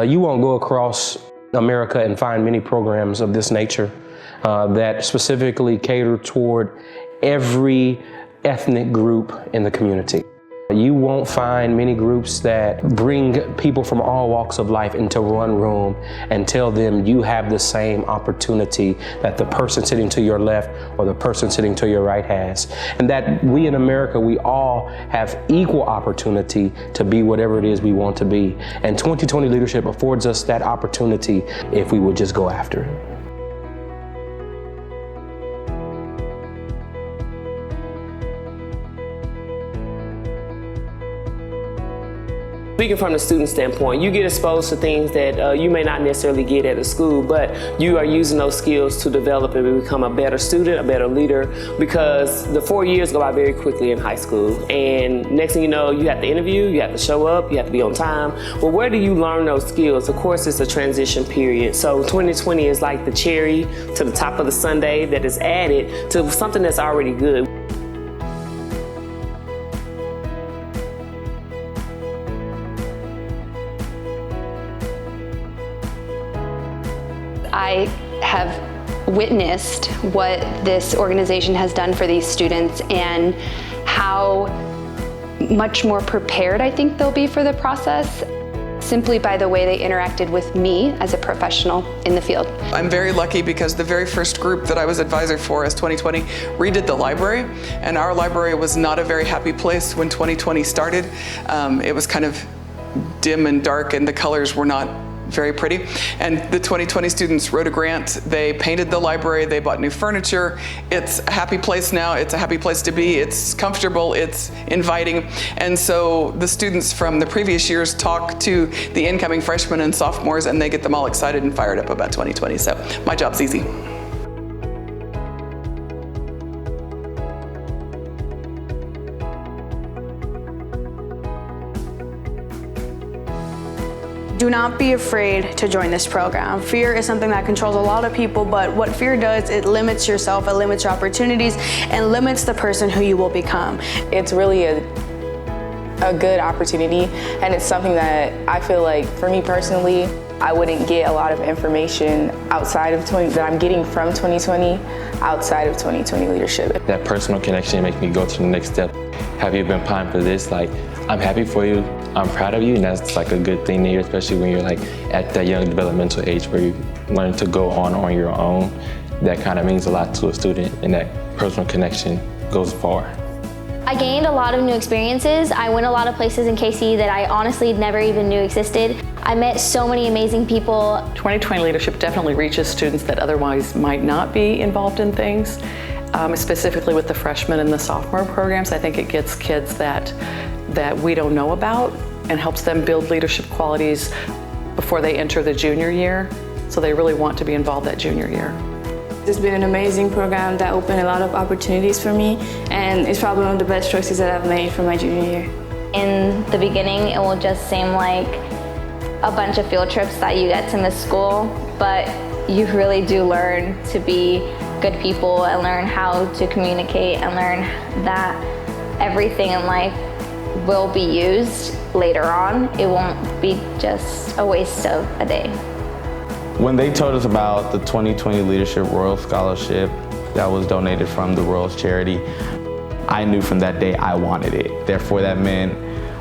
You won't go across America and find many programs of this nature that specifically cater toward every ethnic group in the community. You won't find many groups that bring people from all walks of life into one room and tell them you have the same opportunity that the person sitting to your left or the person sitting to your right has. And that we in America, we all have equal opportunity to be whatever it is we want to be. And 2020 leadership affords us that opportunity if we would just go after it. Speaking from the student standpoint, you get exposed to things that you may not necessarily get at a school, but you are using those skills to develop and become a better student, a better leader, because the 4 years go by very quickly in high school. And next thing you know, you have to interview, you have to show up, you have to be on time. Well, where do you learn those skills? Of course, it's a transition period. So 2020 is like the cherry to the top of the sundae that is added to something that's already good. I have witnessed what this organization has done for these students and how much more prepared I think they'll be for the process simply by the way they interacted with me as a professional in the field. I'm very lucky because the very first group that I was advisor for as 2020 redid the library, and our library was not a very happy place when 2020 started. It was kind of dim and dark and the colors were not very pretty. And the 2020 students wrote a grant, they painted the library, they bought new furniture. It's a happy place now, it's a happy place to be, it's comfortable, it's inviting. And so the students from the previous years talk to the incoming freshmen and sophomores and they get them all excited and fired up about 2020. So my job's easy. Do not be afraid to join this program. Fear is something that controls a lot of people, but what fear does, it limits yourself, it limits your opportunities, and limits the person who you will become. It's really a good opportunity, and it's something that I feel like, for me personally, I wouldn't get a lot of information outside of that I'm getting from 2020 outside of 2020 leadership. That personal connection makes me go to the next step. Have you been primed for this? Like, I'm happy for you, I'm proud of you, and that's like a good thing to hear, especially when you're like at that young developmental age where you learn to go on your own. That kind of means a lot to a student, and that personal connection goes far. I gained a lot of new experiences. I went a lot of places in KC that I honestly never even knew existed. I met so many amazing people. 2020 leadership definitely reaches students that otherwise might not be involved in things. Specifically with the freshman and the sophomore programs, I think it gets kids that we don't know about and helps them build leadership qualities before they enter the junior year. So they really want to be involved that junior year. It's been an amazing program that opened a lot of opportunities for me, and it's probably one of the best choices that I've made for my junior year. In the beginning, it will just seem like a bunch of field trips that you get to miss school, but you really do learn to be good people and learn how to communicate and learn that everything in life will be used later on. It won't be just a waste of a day. When they told us about the 2020 Leadership Royal Scholarship that was donated from the Royals charity, I knew from that day I wanted it. Therefore, that meant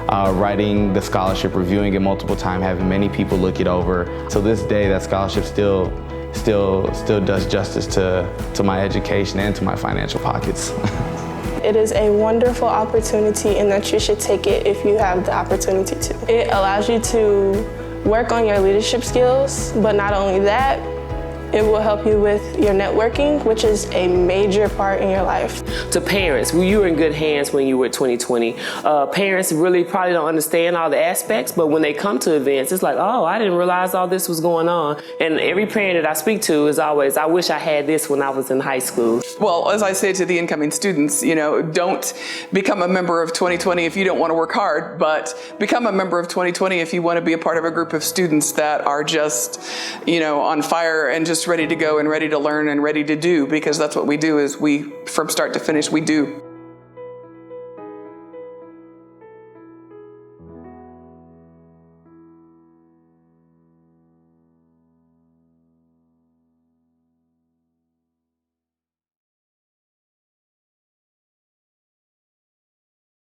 writing the scholarship, reviewing it multiple times, having many people look it over. To this day, that scholarship still does justice to my education and to my financial pockets. It is a wonderful opportunity, and that you should take it if you have the opportunity to. It allows you to work on your leadership skills, but not only that, it will help you with your networking, which is a major part in your life. To parents, you were in good hands when you were 2020. Parents really probably don't understand all the aspects, but when they come to events, it's like, oh, I didn't realize all this was going on. And every parent that I speak to is always, I wish I had this when I was in high school. Well, as I say to the incoming students, don't become a member of 2020 if you don't want to work hard, but become a member of 2020 if you want to be a part of a group of students that are just, on fire and just ready to go and ready to learn and ready to do, because that's what we do, is from start to finish, we do.